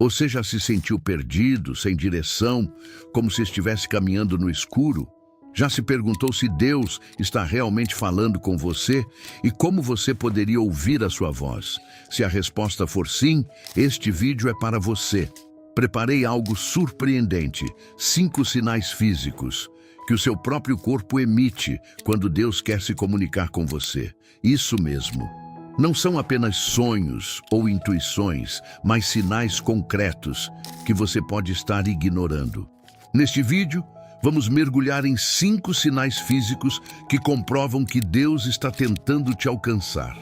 Você já se sentiu perdido, sem direção, como se estivesse caminhando no escuro? Já se perguntou se Deus está realmente falando com você e como você poderia ouvir a sua voz? Se a resposta for sim, este vídeo é para você. Preparei algo surpreendente, 5 sinais físicos que o seu próprio corpo emite quando Deus quer se comunicar com você. Isso mesmo. Não são apenas sonhos ou intuições, mas sinais concretos que você pode estar ignorando. Neste vídeo, vamos mergulhar em 5 sinais físicos que comprovam que Deus está tentando te alcançar.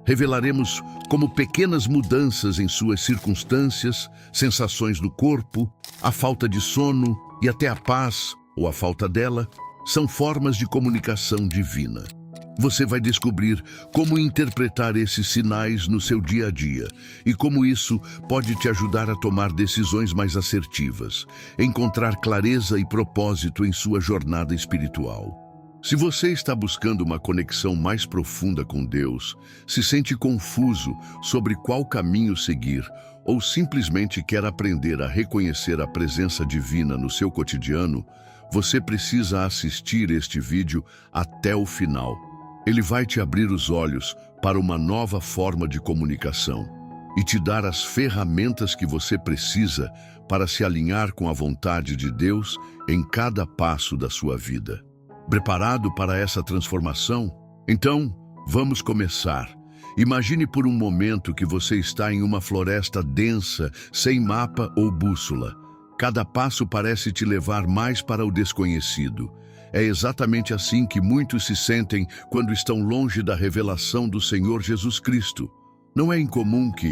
Revelaremos como pequenas mudanças em suas circunstâncias, sensações do corpo, a falta de sono e até a paz, ou a falta dela, são formas de comunicação divina. Você vai descobrir como interpretar esses sinais no seu dia a dia e como isso pode te ajudar a tomar decisões mais assertivas, encontrar clareza e propósito em sua jornada espiritual. Se você está buscando uma conexão mais profunda com Deus, se sente confuso sobre qual caminho seguir ou simplesmente quer aprender a reconhecer a presença divina no seu cotidiano, você precisa assistir este vídeo até o final. Ele vai te abrir os olhos para uma nova forma de comunicação e te dar as ferramentas que você precisa para se alinhar com a vontade de Deus em cada passo da sua vida. Preparado para essa transformação? Então, vamos começar. Imagine por um momento que você está em uma floresta densa, sem mapa ou bússola. Cada passo parece te levar mais para o desconhecido. É exatamente assim que muitos se sentem quando estão longe da revelação do Senhor Jesus Cristo. Não é incomum que,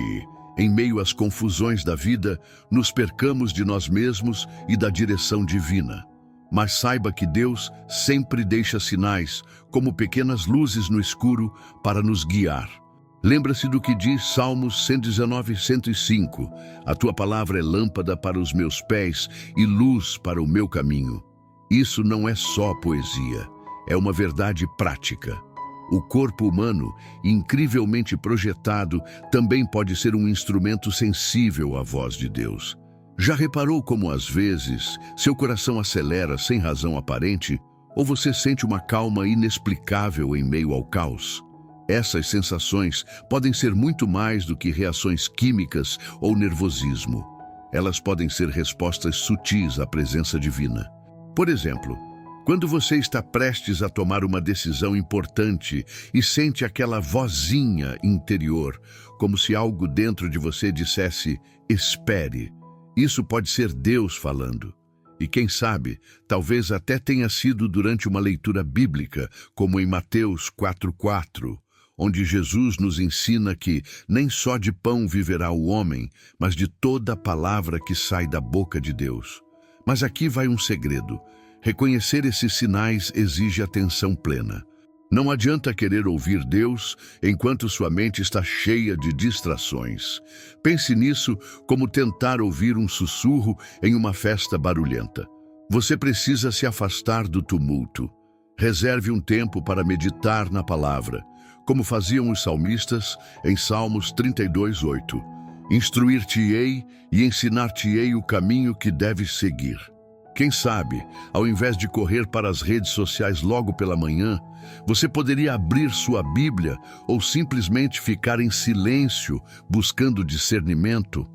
em meio às confusões da vida, nos percamos de nós mesmos e da direção divina. Mas saiba que Deus sempre deixa sinais, como pequenas luzes no escuro, para nos guiar. Lembra-se do que diz Salmos 119, 105. A tua palavra é lâmpada para os meus pés e luz para o meu caminho. Isso não é só poesia, é uma verdade prática. O corpo humano, incrivelmente projetado, também pode ser um instrumento sensível à voz de Deus. Já reparou como, às vezes, seu coração acelera sem razão aparente, ou você sente uma calma inexplicável em meio ao caos? Essas sensações podem ser muito mais do que reações químicas ou nervosismo. Elas podem ser respostas sutis à presença divina. Por exemplo, quando você está prestes a tomar uma decisão importante e sente aquela vozinha interior, como se algo dentro de você dissesse, espere. Isso pode ser Deus falando. E quem sabe, talvez até tenha sido durante uma leitura bíblica, como em Mateus 4:4, onde Jesus nos ensina que nem só de pão viverá o homem, mas de toda a palavra que sai da boca de Deus. Mas aqui vai um segredo. Reconhecer esses sinais exige atenção plena. Não adianta querer ouvir Deus enquanto sua mente está cheia de distrações. Pense nisso como tentar ouvir um sussurro em uma festa barulhenta. Você precisa se afastar do tumulto. Reserve um tempo para meditar na palavra, como faziam os salmistas em Salmos 32:8. Instruir-te-ei e ensinar-te-ei o caminho que deves seguir. Quem sabe, ao invés de correr para as redes sociais logo pela manhã, você poderia abrir sua Bíblia ou simplesmente ficar em silêncio, buscando discernimento.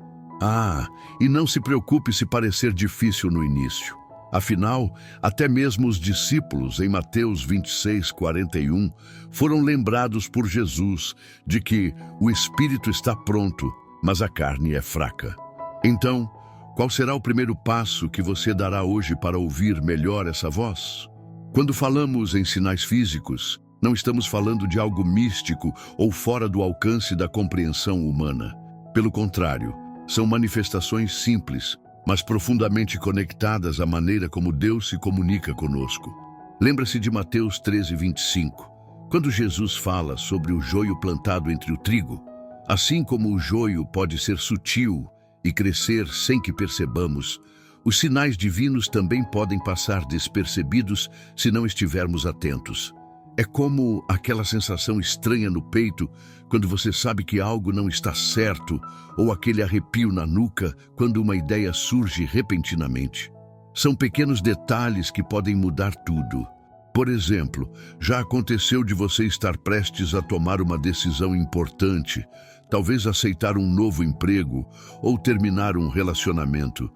E não se preocupe se parecer difícil no início. Afinal, até mesmo os discípulos, em Mateus 26:41, foram lembrados por Jesus de que o espírito está pronto, mas a carne é fraca. Então, qual será o primeiro passo que você dará hoje para ouvir melhor essa voz? Quando falamos em sinais físicos, não estamos falando de algo místico ou fora do alcance da compreensão humana. Pelo contrário, são manifestações simples, mas profundamente conectadas à maneira como Deus se comunica conosco. Lembra-se de Mateus 13:25, quando Jesus fala sobre o joio plantado entre o trigo. Assim como o joio pode ser sutil e crescer sem que percebamos, os sinais divinos também podem passar despercebidos se não estivermos atentos. É como aquela sensação estranha no peito quando você sabe que algo não está certo, ou aquele arrepio na nuca quando uma ideia surge repentinamente. São pequenos detalhes que podem mudar tudo. Por exemplo, já aconteceu de você estar prestes a tomar uma decisão importante, talvez aceitar um novo emprego ou terminar um relacionamento,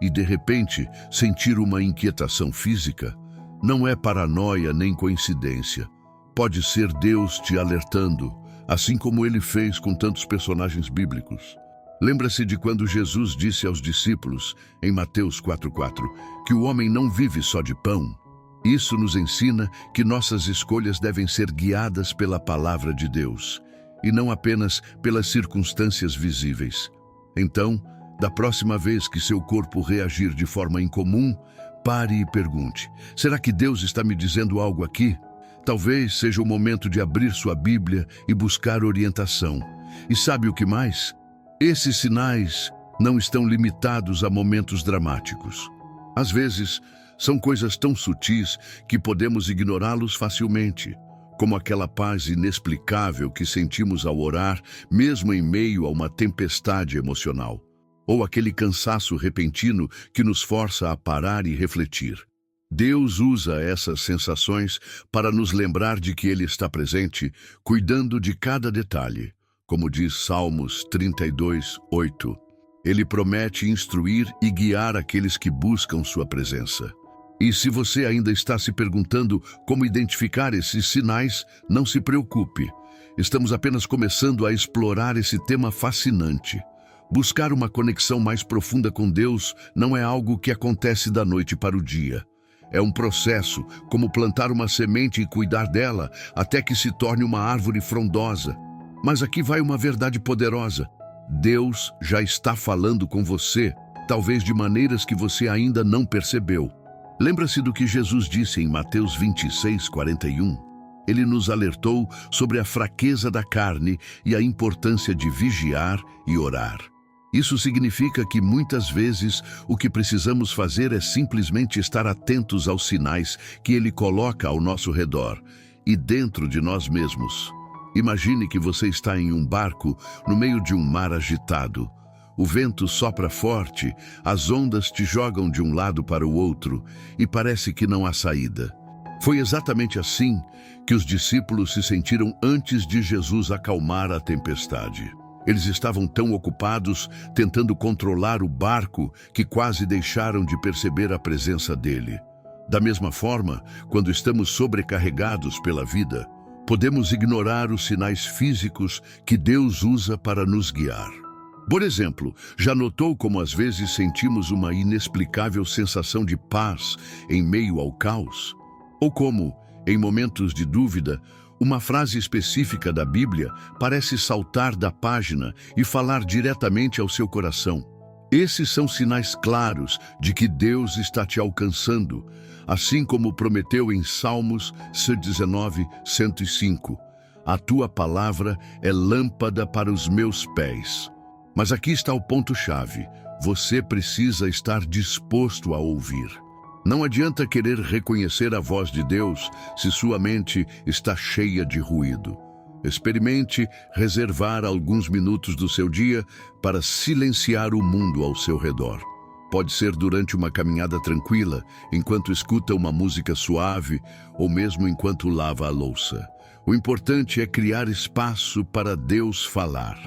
e de repente sentir uma inquietação física? Não é paranoia nem coincidência. Pode ser Deus te alertando, assim como ele fez com tantos personagens bíblicos. Lembra-se de quando Jesus disse aos discípulos, em Mateus 4:4, que o homem não vive só de pão. Isso nos ensina que nossas escolhas devem ser guiadas pela palavra de Deus, e não apenas pelas circunstâncias visíveis. Então, da próxima vez que seu corpo reagir de forma incomum, pare e pergunte: será que Deus está me dizendo algo aqui? Talvez seja o momento de abrir sua Bíblia e buscar orientação. E sabe o que mais? Esses sinais não estão limitados a momentos dramáticos. Às vezes, são coisas tão sutis que podemos ignorá-los facilmente, como aquela paz inexplicável que sentimos ao orar, mesmo em meio a uma tempestade emocional, ou aquele cansaço repentino que nos força a parar e refletir. Deus usa essas sensações para nos lembrar de que Ele está presente, cuidando de cada detalhe. Como diz Salmos 32:8, Ele promete instruir e guiar aqueles que buscam sua presença. E se você ainda está se perguntando como identificar esses sinais, não se preocupe. Estamos apenas começando a explorar esse tema fascinante. Buscar uma conexão mais profunda com Deus não é algo que acontece da noite para o dia. É um processo, como plantar uma semente e cuidar dela até que se torne uma árvore frondosa. Mas aqui vai uma verdade poderosa. Deus já está falando com você, talvez de maneiras que você ainda não percebeu. Lembra-se do que Jesus disse em Mateus 26:41? Ele nos alertou sobre a fraqueza da carne e a importância de vigiar e orar. Isso significa que muitas vezes o que precisamos fazer é simplesmente estar atentos aos sinais que Ele coloca ao nosso redor e dentro de nós mesmos. Imagine que você está em um barco no meio de um mar agitado. O vento sopra forte, as ondas te jogam de um lado para o outro e parece que não há saída. Foi exatamente assim que os discípulos se sentiram antes de Jesus acalmar a tempestade. Eles estavam tão ocupados tentando controlar o barco que quase deixaram de perceber a presença dele. Da mesma forma, quando estamos sobrecarregados pela vida, podemos ignorar os sinais físicos que Deus usa para nos guiar. Por exemplo, já notou como às vezes sentimos uma inexplicável sensação de paz em meio ao caos? Ou como, em momentos de dúvida, uma frase específica da Bíblia parece saltar da página e falar diretamente ao seu coração? Esses são sinais claros de que Deus está te alcançando, assim como prometeu em Salmos 19:105. A tua palavra é lâmpada para os meus pés. Mas aqui está o ponto-chave. Você precisa estar disposto a ouvir. Não adianta querer reconhecer a voz de Deus se sua mente está cheia de ruído. Experimente reservar alguns minutos do seu dia para silenciar o mundo ao seu redor. Pode ser durante uma caminhada tranquila, enquanto escuta uma música suave ou mesmo enquanto lava a louça. O importante é criar espaço para Deus falar.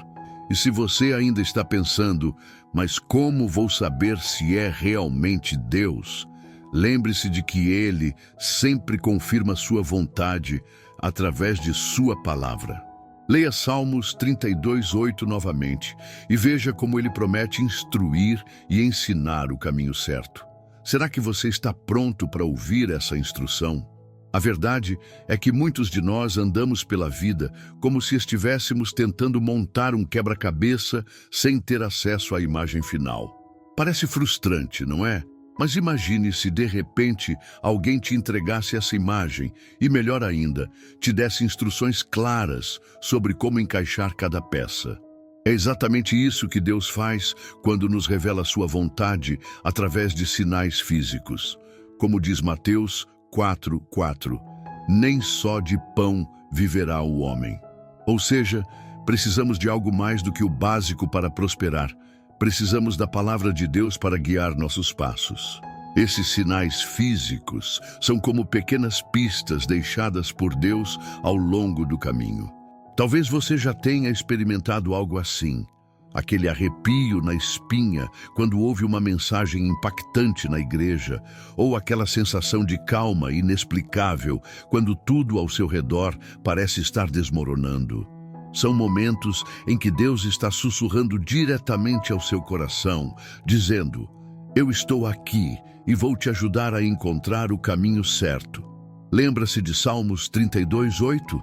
E se você ainda está pensando, mas como vou saber se é realmente Deus? Lembre-se de que Ele sempre confirma sua vontade através de sua palavra. Leia Salmos 32:8 novamente e veja como ele promete instruir e ensinar o caminho certo. Será que você está pronto para ouvir essa instrução? A verdade é que muitos de nós andamos pela vida como se estivéssemos tentando montar um quebra-cabeça sem ter acesso à imagem final. Parece frustrante, não é? Mas imagine se de repente alguém te entregasse essa imagem e, melhor ainda, te desse instruções claras sobre como encaixar cada peça. É exatamente isso que Deus faz quando nos revela sua vontade através de sinais físicos. Como diz Mateus 4:4, Nem só de pão viverá o homem. Ou seja, precisamos de algo mais do que o básico para prosperar. Precisamos da palavra de Deus para guiar nossos passos. Esses sinais físicos são como pequenas pistas deixadas por Deus ao longo do caminho. Talvez você já tenha experimentado algo assim. Aquele arrepio na espinha quando ouve uma mensagem impactante na igreja, ou aquela sensação de calma inexplicável quando tudo ao seu redor parece estar desmoronando. São momentos em que Deus está sussurrando diretamente ao seu coração, dizendo: eu estou aqui e vou te ajudar a encontrar o caminho certo. Lembra-se de Salmos 32:8?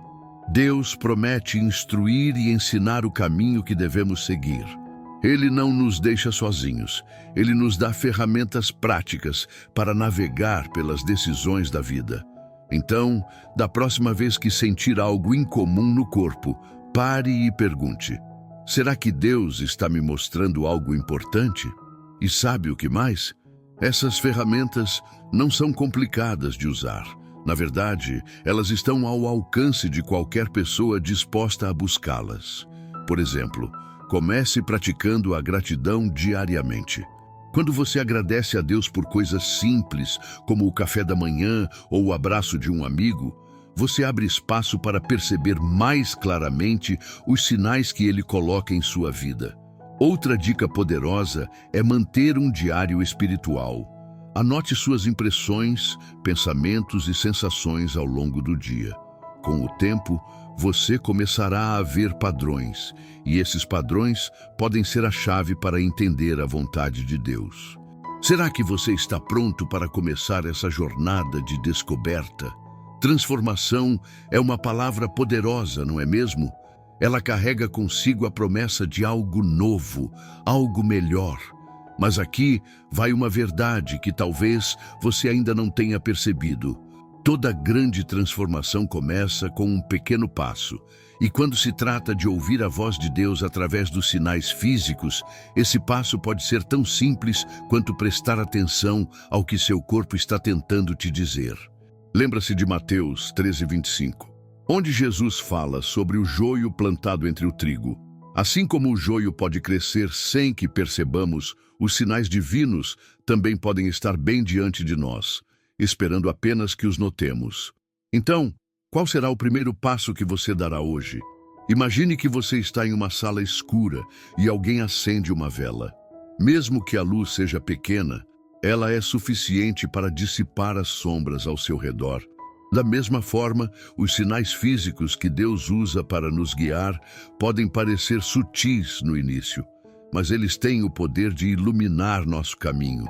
Deus promete instruir e ensinar o caminho que devemos seguir. Ele não nos deixa sozinhos. Ele nos dá ferramentas práticas para navegar pelas decisões da vida. Então, da próxima vez que sentir algo incomum no corpo, pare e pergunte: será que Deus está me mostrando algo importante? E sabe o que mais? Essas ferramentas não são complicadas de usar. Na verdade, elas estão ao alcance de qualquer pessoa disposta a buscá-las. Por exemplo, comece praticando a gratidão diariamente. Quando você agradece a Deus por coisas simples, como o café da manhã ou o abraço de um amigo, você abre espaço para perceber mais claramente os sinais que Ele coloca em sua vida. Outra dica poderosa é manter um diário espiritual. Anote suas impressões, pensamentos e sensações ao longo do dia. Com o tempo, você começará a ver padrões, e esses padrões podem ser a chave para entender a vontade de Deus. Será que você está pronto para começar essa jornada de descoberta? Transformação é uma palavra poderosa, não é mesmo? Ela carrega consigo a promessa de algo novo, algo melhor. Mas aqui vai uma verdade que talvez você ainda não tenha percebido. Toda grande transformação começa com um pequeno passo. E quando se trata de ouvir a voz de Deus através dos sinais físicos, esse passo pode ser tão simples quanto prestar atenção ao que seu corpo está tentando te dizer. Lembra-se de Mateus 13:25, onde Jesus fala sobre o joio plantado entre o trigo. Assim como o joio pode crescer sem que percebamos, os sinais divinos também podem estar bem diante de nós, esperando apenas que os notemos. Então, qual será o primeiro passo que você dará hoje? Imagine que você está em uma sala escura e alguém acende uma vela. Mesmo que a luz seja pequena, ela é suficiente para dissipar as sombras ao seu redor. Da mesma forma, os sinais físicos que Deus usa para nos guiar podem parecer sutis no início, mas eles têm o poder de iluminar nosso caminho.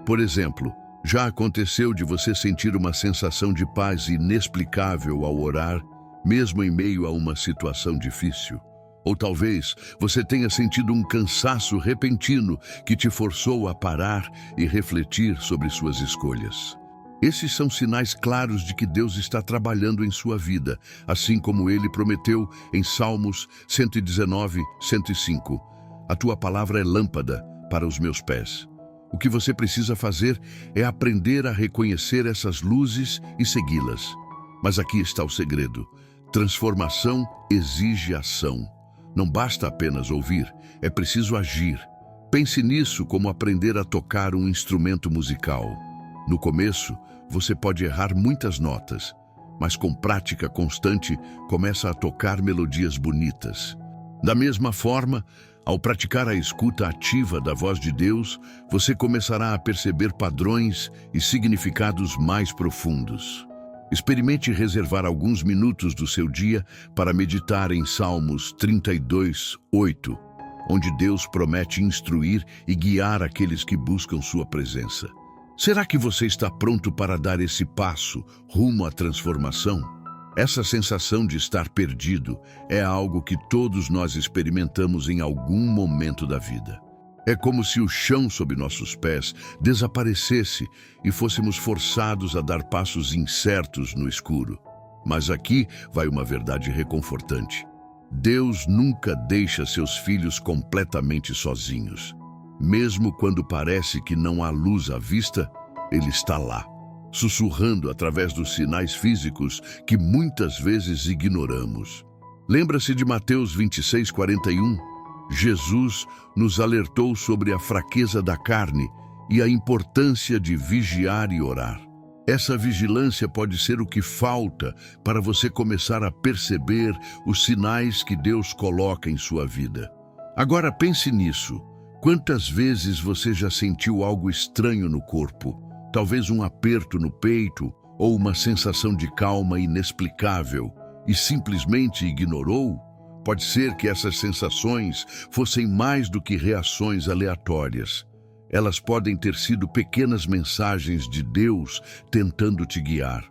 Por exemplo, já aconteceu de você sentir uma sensação de paz inexplicável ao orar, mesmo em meio a uma situação difícil? Ou talvez você tenha sentido um cansaço repentino que te forçou a parar e refletir sobre suas escolhas. Esses são sinais claros de que Deus está trabalhando em sua vida, assim como Ele prometeu em Salmos 119:105. A tua palavra é lâmpada para os meus pés. O que você precisa fazer é aprender a reconhecer essas luzes e segui-las. Mas aqui está o segredo. Transformação exige ação. Não basta apenas ouvir, é preciso agir. Pense nisso como aprender a tocar um instrumento musical. No começo, você pode errar muitas notas, mas com prática constante, começa a tocar melodias bonitas. Da mesma forma, ao praticar a escuta ativa da voz de Deus, você começará a perceber padrões e significados mais profundos. Experimente reservar alguns minutos do seu dia para meditar em Salmos 32:8, onde Deus promete instruir e guiar aqueles que buscam sua presença. Será que você está pronto para dar esse passo rumo à transformação? Essa sensação de estar perdido é algo que todos nós experimentamos em algum momento da vida. É como se o chão sob nossos pés desaparecesse e fôssemos forçados a dar passos incertos no escuro. Mas aqui vai uma verdade reconfortante. Deus nunca deixa seus filhos completamente sozinhos. Mesmo quando parece que não há luz à vista, Ele está lá. sussurrando através dos sinais físicos que muitas vezes ignoramos. Lembra-se de Mateus 26:41? Jesus nos alertou sobre a fraqueza da carne e a importância de vigiar e orar. Essa vigilância pode ser o que falta para você começar a perceber os sinais que Deus coloca em sua vida. Agora pense nisso. Quantas vezes você já sentiu algo estranho no corpo? Talvez um aperto no peito ou uma sensação de calma inexplicável e simplesmente ignorou? Pode ser que essas sensações fossem mais do que reações aleatórias. Elas podem ter sido pequenas mensagens de Deus tentando te guiar.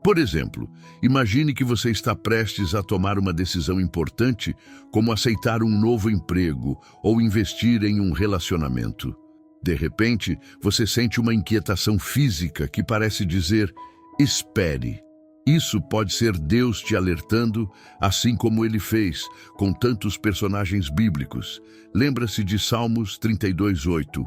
Por exemplo, imagine que você está prestes a tomar uma decisão importante, como aceitar um novo emprego ou investir em um relacionamento. De repente, você sente uma inquietação física que parece dizer: espere. Isso pode ser Deus te alertando, assim como ele fez com tantos personagens bíblicos. Lembra-se de Salmos 32:8,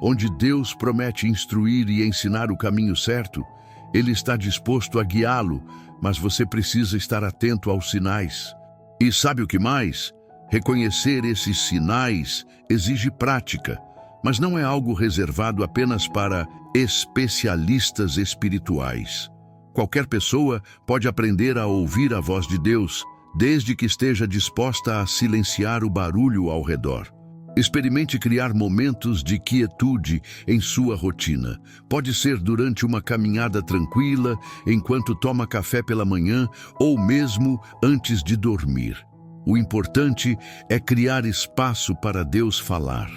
onde Deus promete instruir e ensinar o caminho certo. Ele está disposto a guiá-lo, mas você precisa estar atento aos sinais. E sabe o que mais? Reconhecer esses sinais exige prática, mas não é algo reservado apenas para especialistas espirituais. Qualquer pessoa pode aprender a ouvir a voz de Deus, desde que esteja disposta a silenciar o barulho ao redor. Experimente criar momentos de quietude em sua rotina. Pode ser durante uma caminhada tranquila, enquanto toma café pela manhã ou mesmo antes de dormir. O importante é criar espaço para Deus falar.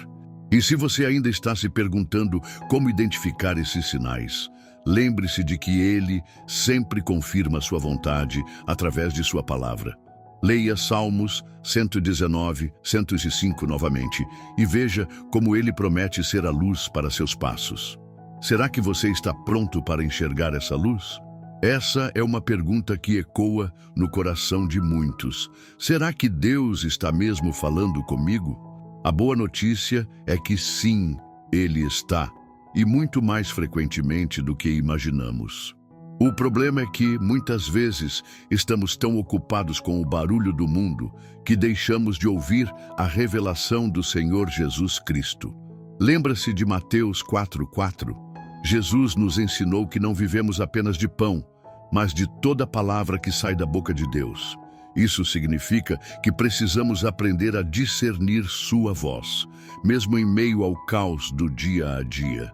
E se você ainda está se perguntando como identificar esses sinais, lembre-se de que Ele sempre confirma sua vontade através de sua palavra. Leia Salmos 119, 105 novamente e veja como ele promete ser a luz para seus passos. Será que você está pronto para enxergar essa luz? Essa é uma pergunta que ecoa no coração de muitos. Será que Deus está mesmo falando comigo? A boa notícia é que sim, Ele está, e muito mais frequentemente do que imaginamos. O problema é que, muitas vezes, estamos tão ocupados com o barulho do mundo que deixamos de ouvir a revelação do Senhor Jesus Cristo. Lembra-se de Mateus 4:4? Jesus nos ensinou que não vivemos apenas de pão, mas de toda palavra que sai da boca de Deus. Isso significa que precisamos aprender a discernir sua voz, mesmo em meio ao caos do dia a dia.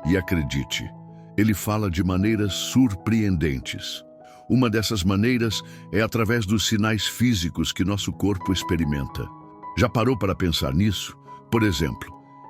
E acredite, Ele fala de maneiras surpreendentes. Uma dessas maneiras é através dos sinais físicos que nosso corpo experimenta. Já parou para pensar nisso? Por exemplo,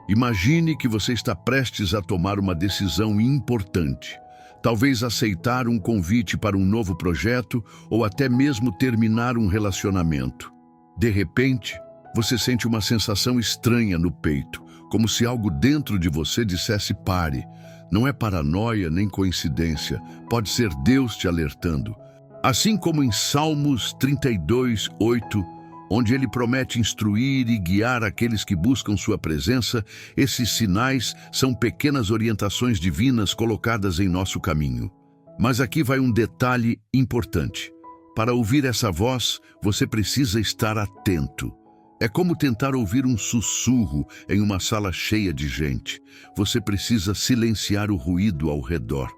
imagine que você está prestes a tomar uma decisão importante. Talvez aceitar um convite para um novo projeto ou até mesmo terminar um relacionamento. De repente, você sente uma sensação estranha no peito, como se algo dentro de você dissesse pare. Não é paranoia nem coincidência, pode ser Deus te alertando. Assim como em Salmos 32:8, onde ele promete instruir e guiar aqueles que buscam sua presença, esses sinais são pequenas orientações divinas colocadas em nosso caminho. Mas aqui vai um detalhe importante. Para ouvir essa voz, você precisa estar atento. É como tentar ouvir um sussurro em uma sala cheia de gente. Você precisa silenciar o ruído ao redor.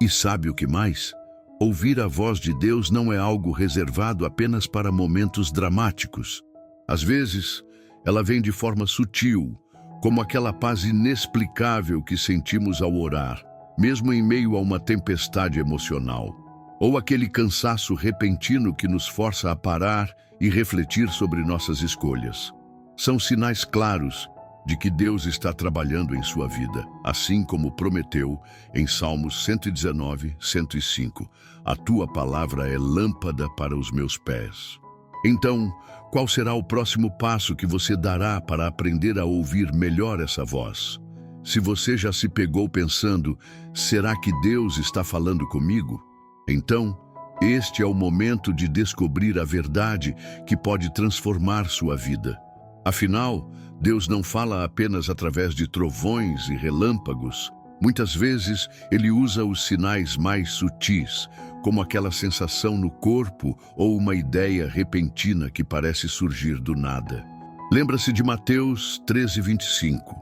E sabe o que mais? Ouvir a voz de Deus não é algo reservado apenas para momentos dramáticos. Às vezes, ela vem de forma sutil, como aquela paz inexplicável que sentimos ao orar, mesmo em meio a uma tempestade emocional. Ou aquele cansaço repentino que nos força a parar e refletir sobre nossas escolhas. São sinais claros de que Deus está trabalhando em sua vida, assim como prometeu em Salmos 119, 105. A tua palavra é lâmpada para os meus pés. Então, qual será o próximo passo que você dará para aprender a ouvir melhor essa voz? Se você já se pegou pensando, será que Deus está falando comigo? Então, este é o momento de descobrir a verdade que pode transformar sua vida. Afinal, Deus não fala apenas através de trovões e relâmpagos. Muitas vezes, ele usa os sinais mais sutis, como aquela sensação no corpo ou uma ideia repentina que parece surgir do nada. Lembra-se de Mateus 13:25,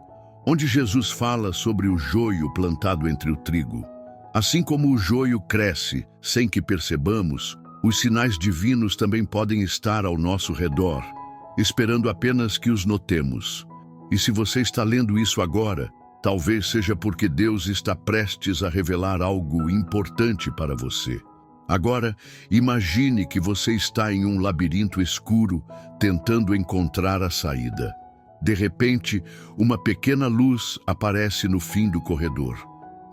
onde Jesus fala sobre o joio plantado entre o trigo. Assim como o joio cresce sem que percebamos, os sinais divinos também podem estar ao nosso redor, esperando apenas que os notemos. E se você está lendo isso agora, talvez seja porque Deus está prestes a revelar algo importante para você. Agora, imagine que você está em um labirinto escuro, tentando encontrar a saída. De repente, uma pequena luz aparece no fim do corredor.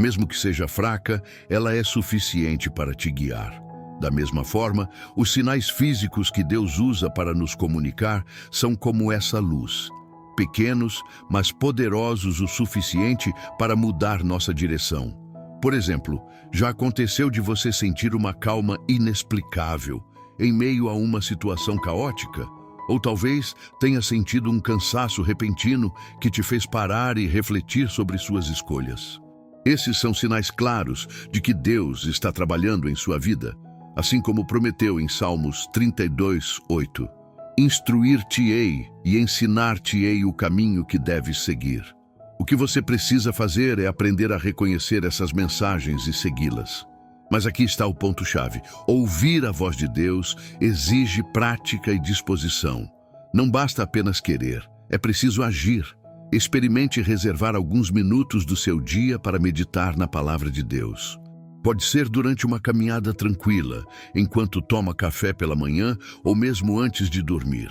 Mesmo que seja fraca, ela é suficiente para te guiar. Da mesma forma, os sinais físicos que Deus usa para nos comunicar são como essa luz. Pequenos, mas poderosos o suficiente para mudar nossa direção. Por exemplo, já aconteceu de você sentir uma calma inexplicável em meio a uma situação caótica? Ou talvez tenha sentido um cansaço repentino que te fez parar e refletir sobre suas escolhas. Esses são sinais claros de que Deus está trabalhando em sua vida, assim como prometeu em Salmos 32:8. Instruir-te-ei e ensinar-te-ei o caminho que deves seguir. O que você precisa fazer é aprender a reconhecer essas mensagens e segui-las. Mas aqui está o ponto-chave. Ouvir a voz de Deus exige prática e disposição. Não basta apenas querer, é preciso agir. Experimente reservar alguns minutos do seu dia para meditar na palavra de Deus. Pode ser durante uma caminhada tranquila, enquanto toma café pela manhã ou mesmo antes de dormir.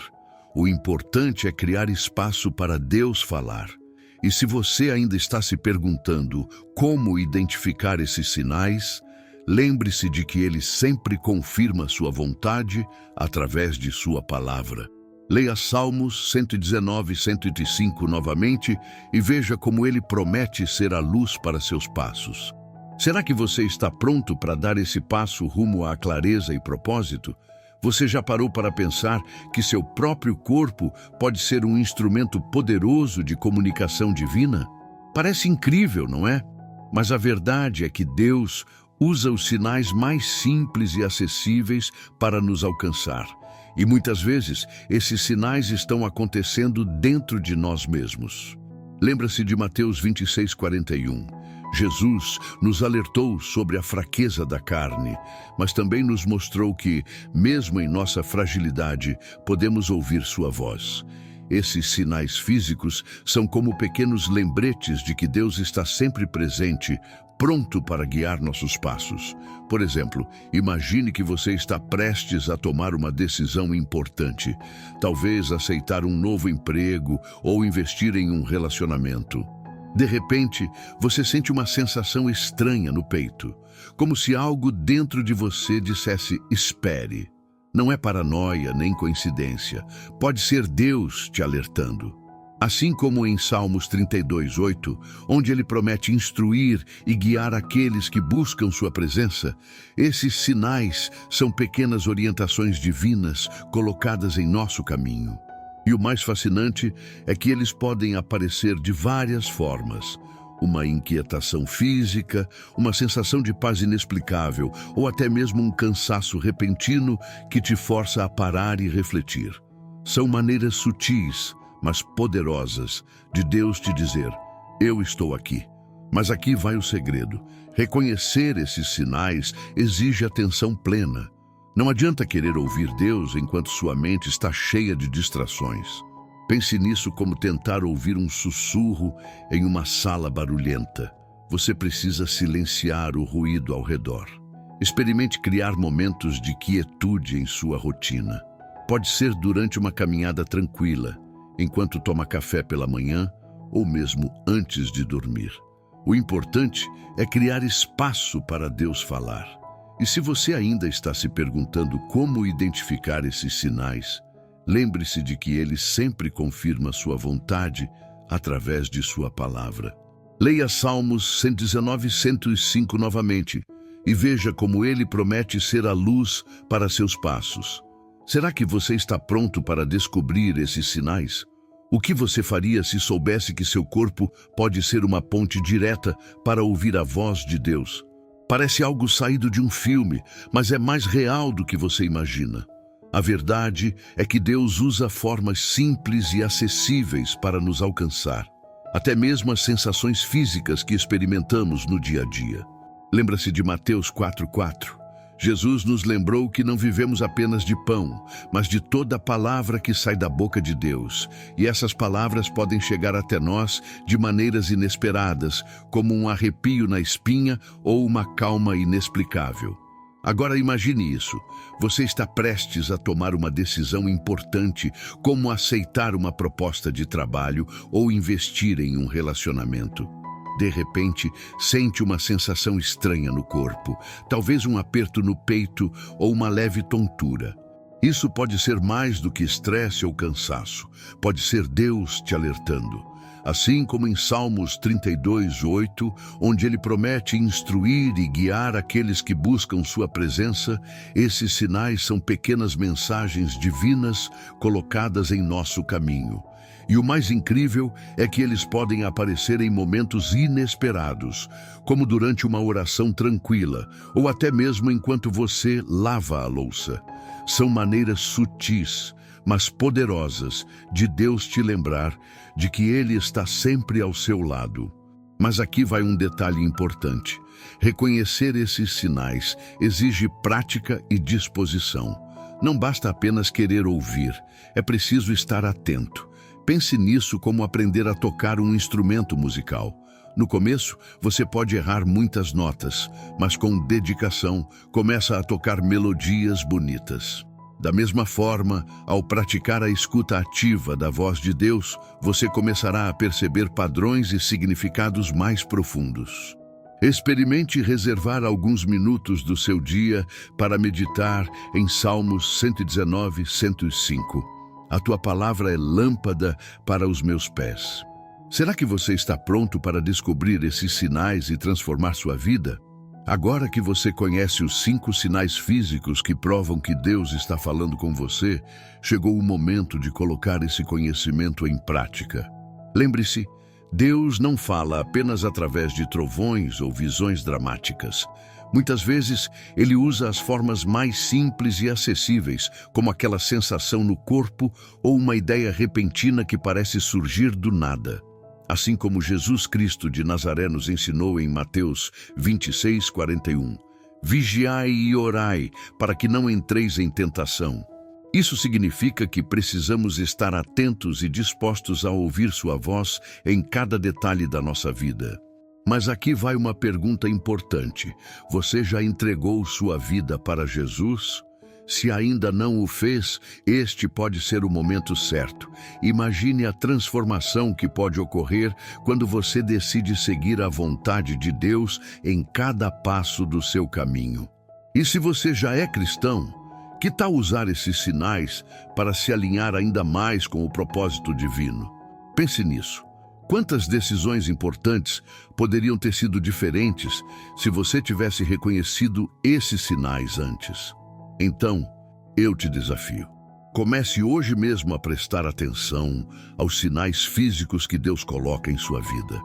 O importante é criar espaço para Deus falar. E se você ainda está se perguntando como identificar esses sinais, lembre-se de que Ele sempre confirma sua vontade através de sua palavra. Leia Salmos 119 e 105 novamente e veja como ele promete ser a luz para seus passos. Será que você está pronto para dar esse passo rumo à clareza e propósito? Você já parou para pensar que seu próprio corpo pode ser um instrumento poderoso de comunicação divina? Parece incrível, não é? Mas a verdade é que Deus usa os sinais mais simples e acessíveis para nos alcançar. E muitas vezes, esses sinais estão acontecendo dentro de nós mesmos. Lembra-se de Mateus 26:41. Jesus nos alertou sobre a fraqueza da carne, mas também nos mostrou que, mesmo em nossa fragilidade, podemos ouvir sua voz. Esses sinais físicos são como pequenos lembretes de que Deus está sempre presente, pronto para guiar nossos passos. Por exemplo, imagine que você está prestes a tomar uma decisão importante, talvez aceitar um novo emprego ou investir em um relacionamento. De repente, você sente uma sensação estranha no peito, como se algo dentro de você dissesse: espere. Não é paranoia nem coincidência, pode ser Deus te alertando. Assim como em Salmos 32:8, onde ele promete instruir e guiar aqueles que buscam sua presença, esses sinais são pequenas orientações divinas colocadas em nosso caminho. E o mais fascinante é que eles podem aparecer de várias formas. Uma inquietação física, uma sensação de paz inexplicável ou até mesmo um cansaço repentino que te força a parar e refletir. São maneiras sutis, mas poderosas, de Deus te dizer: eu estou aqui. Mas aqui vai o segredo. Reconhecer esses sinais exige atenção plena. Não adianta querer ouvir Deus enquanto sua mente está cheia de distrações. Pense nisso como tentar ouvir um sussurro em uma sala barulhenta. Você precisa silenciar o ruído ao redor. Experimente criar momentos de quietude em sua rotina. Pode ser durante uma caminhada tranquila, enquanto toma café pela manhã ou mesmo antes de dormir. O importante é criar espaço para Deus falar. E se você ainda está se perguntando como identificar esses sinais, lembre-se de que ele sempre confirma sua vontade através de sua palavra. Leia Salmos 119 e 105 novamente e veja como ele promete ser a luz para seus passos. Será que você está pronto para descobrir esses sinais? O que você faria se soubesse que seu corpo pode ser uma ponte direta para ouvir a voz de Deus? Parece algo saído de um filme, mas é mais real do que você imagina. A verdade é que Deus usa formas simples e acessíveis para nos alcançar, até mesmo as sensações físicas que experimentamos no dia a dia. Lembra-se de Mateus 4:4? Jesus nos lembrou que não vivemos apenas de pão, mas de toda a palavra que sai da boca de Deus. E essas palavras podem chegar até nós de maneiras inesperadas, como um arrepio na espinha ou uma calma inexplicável. Agora imagine isso. Você está prestes a tomar uma decisão importante, como aceitar uma proposta de trabalho ou investir em um relacionamento. De repente, sente uma sensação estranha no corpo, talvez um aperto no peito ou uma leve tontura. Isso pode ser mais do que estresse ou cansaço. Pode ser Deus te alertando. Assim como em Salmos 32:8, onde ele promete instruir e guiar aqueles que buscam sua presença, esses sinais são pequenas mensagens divinas colocadas em nosso caminho. E o mais incrível é que eles podem aparecer em momentos inesperados, como durante uma oração tranquila, ou até mesmo enquanto você lava a louça. São maneiras sutis, mas poderosas, de Deus te lembrar de que Ele está sempre ao seu lado. Mas aqui vai um detalhe importante. Reconhecer esses sinais exige prática e disposição. Não basta apenas querer ouvir, é preciso estar atento. Pense nisso como aprender a tocar um instrumento musical. No começo, você pode errar muitas notas, mas com dedicação, começa a tocar melodias bonitas. Da mesma forma, ao praticar a escuta ativa da voz de Deus, você começará a perceber padrões e significados mais profundos. Experimente reservar alguns minutos do seu dia para meditar em Salmos 119, 105. A tua palavra é lâmpada para os meus pés. Será que você está pronto para descobrir esses sinais e transformar sua vida? Agora que você conhece os 5 sinais físicos que provam que Deus está falando com você, chegou o momento de colocar esse conhecimento em prática. Lembre-se, Deus não fala apenas através de trovões ou visões dramáticas. Muitas vezes, ele usa as formas mais simples e acessíveis, como aquela sensação no corpo ou uma ideia repentina que parece surgir do nada. Assim como Jesus Cristo de Nazaré nos ensinou em Mateus 26:41. Vigiai e orai, para que não entreis em tentação. Isso significa que precisamos estar atentos e dispostos a ouvir sua voz em cada detalhe da nossa vida. Mas aqui vai uma pergunta importante. Você já entregou sua vida para Jesus? Se ainda não o fez, este pode ser o momento certo. Imagine a transformação que pode ocorrer quando você decide seguir a vontade de Deus em cada passo do seu caminho. E se você já é cristão, que tal usar esses sinais para se alinhar ainda mais com o propósito divino? Pense nisso. Quantas decisões importantes poderiam ter sido diferentes se você tivesse reconhecido esses sinais antes? Então, eu te desafio. Comece hoje mesmo a prestar atenção aos sinais físicos que Deus coloca em sua vida.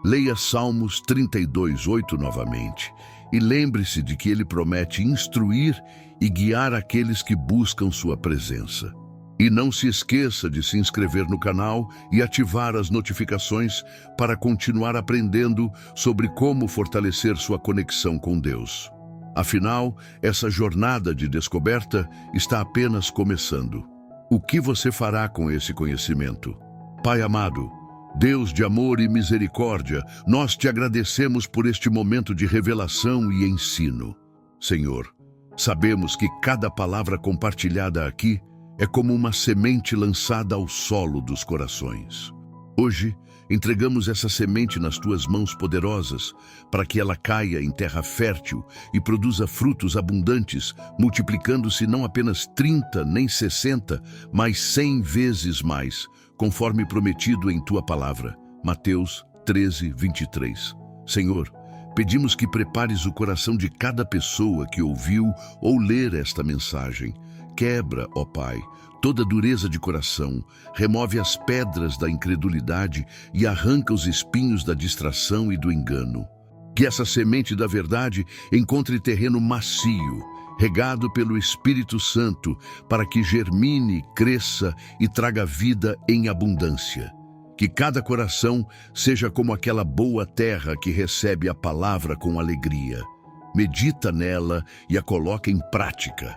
Leia Salmos 32:8 novamente e lembre-se de que ele promete instruir e guiar aqueles que buscam sua presença. E não se esqueça de se inscrever no canal e ativar as notificações para continuar aprendendo sobre como fortalecer sua conexão com Deus. Afinal, essa jornada de descoberta está apenas começando. O que você fará com esse conhecimento? Pai amado, Deus de amor e misericórdia, nós te agradecemos por este momento de revelação e ensino. Senhor, sabemos que cada palavra compartilhada aqui é como uma semente lançada ao solo dos corações. Hoje, entregamos essa semente nas tuas mãos poderosas, para que ela caia em terra fértil e produza frutos abundantes, multiplicando-se não apenas 30 nem 60, mas 100 vezes mais, conforme prometido em tua palavra. Mateus 13:23. Senhor, pedimos que prepares o coração de cada pessoa que ouviu ou ler esta mensagem. Quebra, ó Pai, toda dureza de coração, remove as pedras da incredulidade e arranca os espinhos da distração e do engano. Que essa semente da verdade encontre terreno macio, regado pelo Espírito Santo, para que germine, cresça e traga vida em abundância. Que cada coração seja como aquela boa terra que recebe a palavra com alegria. Medita nela e a coloca em prática.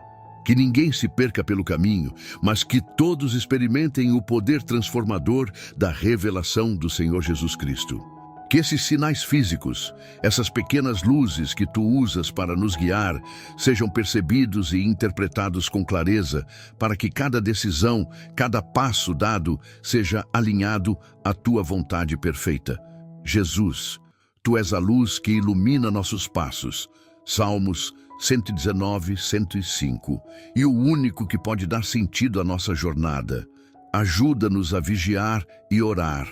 Que ninguém se perca pelo caminho, mas que todos experimentem o poder transformador da revelação do Senhor Jesus Cristo. Que esses sinais físicos, essas pequenas luzes que tu usas para nos guiar, sejam percebidos e interpretados com clareza, para que cada decisão, cada passo dado, seja alinhado à tua vontade perfeita. Jesus, tu és a luz que ilumina nossos passos. Salmos 119, 105. E o único que pode dar sentido à nossa jornada. Ajuda-nos a vigiar e orar,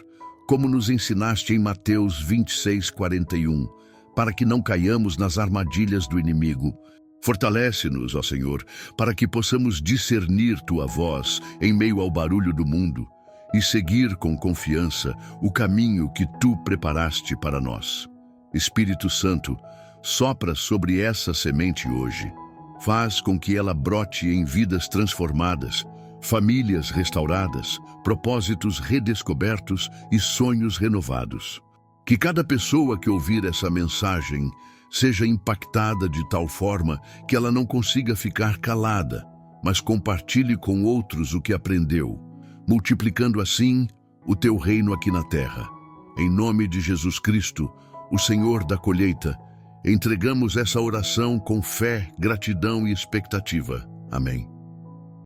como nos ensinaste em Mateus 26, 41, para que não caiamos nas armadilhas do inimigo. Fortalece-nos, ó Senhor, para que possamos discernir tua voz em meio ao barulho do mundo e seguir com confiança o caminho que tu preparaste para nós. Espírito Santo, sopra sobre essa semente hoje. Faz com que ela brote em vidas transformadas, famílias restauradas, propósitos redescobertos e sonhos renovados. Que cada pessoa que ouvir essa mensagem seja impactada de tal forma que ela não consiga ficar calada, mas compartilhe com outros o que aprendeu, multiplicando assim o teu reino aqui na terra. Em nome de Jesus Cristo, o Senhor da colheita, entregamos essa oração com fé, gratidão e expectativa. Amém.